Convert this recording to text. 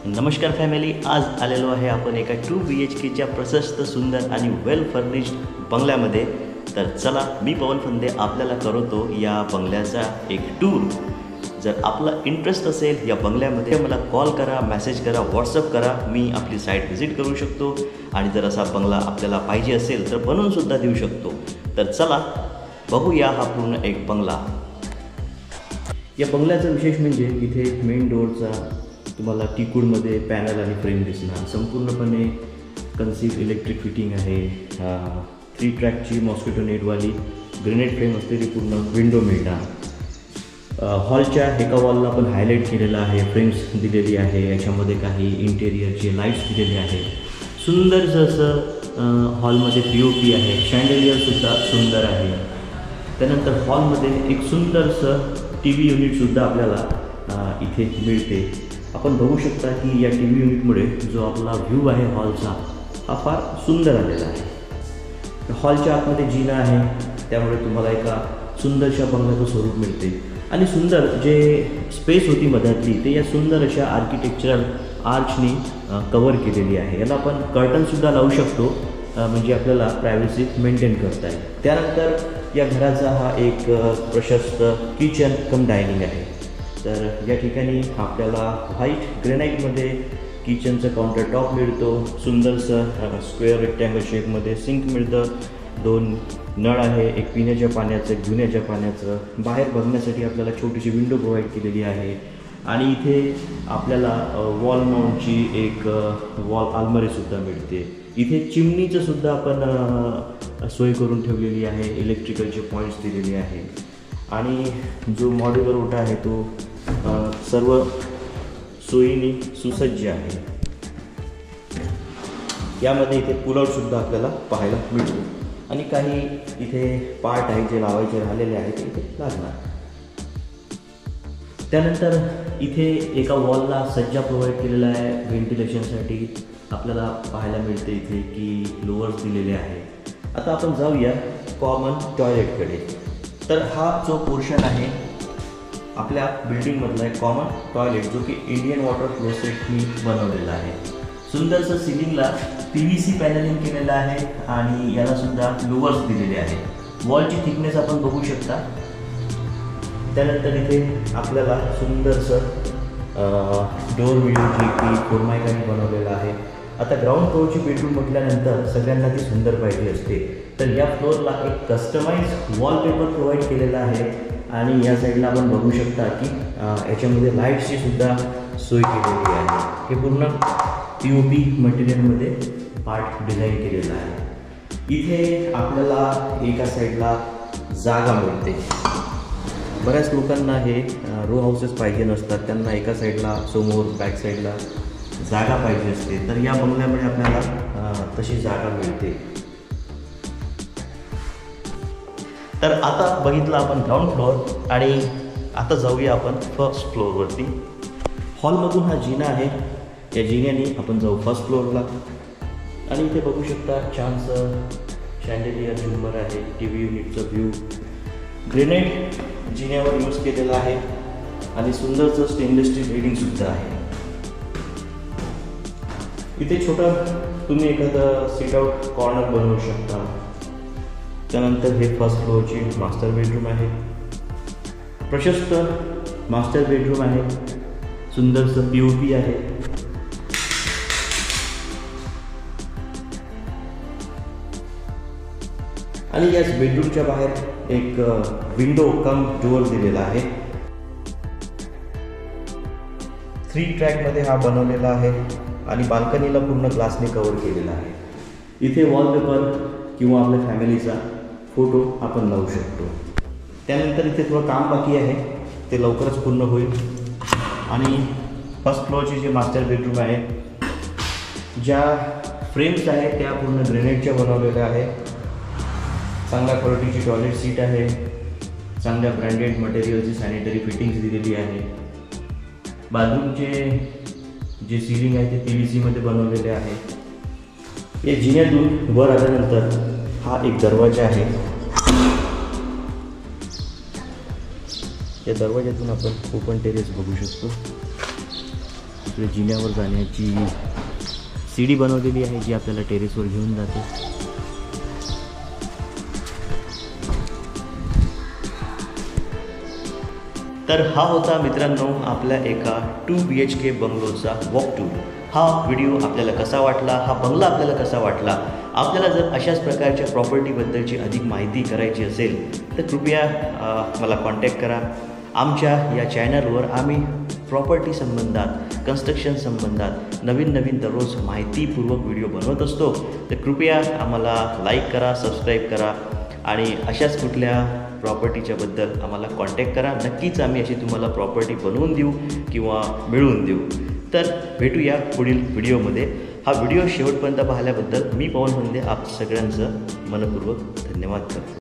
नमस्कार फॅमिली, आज आलेलो आहे आपण एका 2 BHKच्या प्रशस्त सुंदर आणि वेल फर्निश्ड बंगल्यामध्ये. तर चला, मी पवन फंदे आपल्याला करवतो या बंगल्याचा एक टूर. जर आपला इंटरेस्ट असेल या बंगल्यामध्ये मला कॉल करा, मेसेज करा, व्हॉट्सअप करा. मी आपली साईट व्हिजिट करू शकतो आणि जर असा बंगला आपल्याला पाहिजे असेल तर बनवूनसुद्धा देऊ शकतो. तर चला बघूया हा पूर्ण एक बंगला. या बंगल्याचा विशेष म्हणजे इथे मेन डोअरचा तुम्हाला टीकूडमध्ये पॅनल आणि फ्रेम दिसणार. संपूर्णपणे कन्सिव्ह इलेक्ट्रिक फिटिंग आहे. 3 ट्रॅकची मॉस्किटो नेटवाली ग्रेनाइट फ्रेम असलेली पूर्ण विंडो मिळणार. हॉलच्या एका वॉलला पण हायलाईट केलेलं आहे, फ्रेम्स दिलेली आहे. याच्यामध्ये काही इंटेरियरचे लाईट्स दिलेले आहे. सुंदरसं असं हॉलमध्ये POP आहे. शँडलियरसुद्धा सुंदर आहे. त्यानंतर हॉलमध्ये एक सुंदरसं TV युनिटसुद्धा आपल्याला इथे मिळते. आपण बघू शकता की या TV युनिटमुळे जो आपला व्ह्यू आहे हॉलचा हा फार सुंदर आलेला आहे. हॉलच्या आतमध्ये जिना आहे, त्यामुळे तुम्हाला एका सुंदरशा बंगल्याचं स्वरूप मिळते. आणि सुंदर जे स्पेस होती मधातली ते या सुंदर अशा आर्किटेक्चरल आर्चनी कवर केलेली आहे. याला आपण कर्टनसुद्धा लावू शकतो, म्हणजे आपल्याला प्रायव्हसी मेंटेन करता येईल. त्यानंतर या घराचा हा एक प्रशस्त किचन कम डायनिंग आहे. तर या ठिकाणी आपल्याला व्हाईट ग्रेनाईटमध्ये किचनचं काउंटर टॉप मिळतो. सुंदरसं स्क्वेअर रेक्टँगल शेपमध्ये सिंक मिळतं. 2 नळ आहे, एक पिण्याच्या पाण्याचं, एक धुण्याच्या पाण्याचं. बाहेर बघण्यासाठी आपल्याला छोटीशी विंडो प्रोव्हाइड केलेली आहे. आणि इथे आपल्याला वॉल माउंटची एक वॉल आलमारीसुद्धा मिळते. इथे चिमणीचं सुद्धा आपण सोय करून ठेवलेली आहे. इलेक्ट्रिकलचे पॉईंट्स दिलेले आहे. आणि जो मॉड्युलर ओटा आहे तो सर्व सोयीने सुसज्ज आहे. यामध्ये इथे पुलआउटसुद्धा आपल्याला पाहायला मिळतो. आणि काही इथे पार्ट आहे जे लावायचे राहिलेले आहेत ते इथे लागणार. त्यानंतर इथे एका वॉलला सज्जा प्रोव्हाइड केलेला आहे व्हेंटिलेशनसाठी. आपल्याला पाहायला मिळते इथे की लोअर्स दिलेले आहे. आता आपण जाऊया कॉमन टॉयलेटकडे. तर हा जो पोर्शन आहे आपल्या बिल्डिंगमधला एक कॉमन टॉयलेट, जो की इंडियन वॉटर क्लोसेटनी बनवलेला आहे. सुंदरसं सिलिंगला PVC पॅनलिंग केलेलं आहे आणि यालासुद्धा लोअर्स दिलेले आहे. वॉलची थिकनेस आपण बघू शकता. त्यानंतर इथे आपल्याला सुंदरसं डोअर मिळून जे की फोरमायकाने बनवलेलं आहे. आता ग्राउंड फ्लोअरची बेडरूम म्हटल्यानंतर सगळ्यांना ती सुंदर पाहिजे असते. तर या फ्लोअरला एक कस्टमाइज वॉलपेपर प्रोव्हाइड केलेला आहे. आणि या साईडला आपण बघू शकता की याच्यामध्ये लाईट्सची सुद्धा सोय केलेली आहे. हे पूर्ण POP मटेरियलमध्ये पार्ट डिझाईन केलेला आहे. इथे आपल्याला एका साईडला जागा मिळते. बऱ्याच लोकांना हे रो हाऊसेस पाहिजे नसतात, त्यांना एका साईडला समोर बॅक साईडला जागा पाहिजे असते. तर या बंगल्यामध्ये आपल्याला तशी जागा मिळते. तर आता बघितलं आपण ग्राउंड फ्लोअर आणि आता जाऊया आपण फर्स्ट फ्लोअरवरती. हॉलमधून हा जिना आहे. या जिन्याने आपण जाऊ फर्स्ट फ्लोअरला. आणि इथे बघू शकता छानसं शँडलियर झुंबर आहे. TV युनिटचं व्ह्यू ग्रेनाइट जिन्यावर यूज केलेला आहे. आणि सुंदरचं स्टेनलेस स्टील रेडिंगसुद्धा आहे. इथे छोटं तुम्ही एखादं सिट आउट कॉर्नर बनवू शकता. त्यानंतर हे फर्स्ट फ्लोअरची मास्टर बेडरूम आहे. प्रशस्त मास्टर बेडरूम आहे. सुंदरसं POP आहे. आणि याच बेडरूमच्या बाहेर एक विंडो कम डोअर दिलेला आहे. 3 ट्रॅकमध्ये हा बनवलेला आहे. आणि बाल्कनीला पूर्ण ग्लासने कव्हर केलेला आहे. इथे वॉलपेपर किंवा आपल्या फॅमिलीचा फोटो आपण लावू शकतो. त्यानंतर इथे थोडं काम बाकी आहे, ते लवकरच पूर्ण होईल. आणि फर्स्ट फ्लोअरची जी मास्टर बेडरूम आहे, ज्या फ्रेम्स आहेत त्या पूर्ण ग्रेनाइटच्या बनवलेल्या आहे. चांगल्या क्वालिटीची टॉयलेट सीट आहे. चांगल्या ब्रँडेड मटेरियलची सॅनिटरी फिटिंग्स दिलेली आहे. बाथरूमचे जे सिलिंग आहे ते PVCमध्ये बनवलेले आहे. या जिन्यातून वर आल्यानंतर हा एक दरवाजा आहे. या दरवाज्यातून आपण ओपन टेरेस बघू शकतो. इकडे जिन्यावर जाण्याची सीडी बनवलेली आहे जी आपल्याला टेरेसवर घेऊन जाते. तर हा होता मित्रांनो आपल्या एका 2 BHK बंगलोचा वॉक टूर. हा व्हिडिओ आपल्याला कसा वाटला, हा बंगला आपल्याला कसा वाटला, आपल्याला जर अशाच प्रकारच्या प्रॉपर्टीबद्दलची अधिक माहिती करायची असेल तर कृपया मला कॉन्टॅक्ट करा. आमच्या या चॅनलवर आम्ही प्रॉपर्टी संबंधात, कन्स्ट्रक्शन संबंधात नवीन दररोज माहितीपूर्वक व्हिडिओ बनवत असतो. तर कृपया आम्हाला लाईक करा, सबस्क्राईब करा आणि अशाच कुठल्या प्रॉपर्टीच्याबद्दल आम्हाला कॉन्टॅक्ट करा. नक्कीच आम्ही अशी तुम्हाला प्रॉपर्टी बनवून देऊ किंवा मिळवून देऊ. तर भेटूया पुढील व्हिडिओमध्ये. हा व्हिडिओ शेवटपर्यंत पाहिल्याबद्दल मी पवन फंदे आप सगळ्यांचं मनपूर्वक धन्यवाद करतो.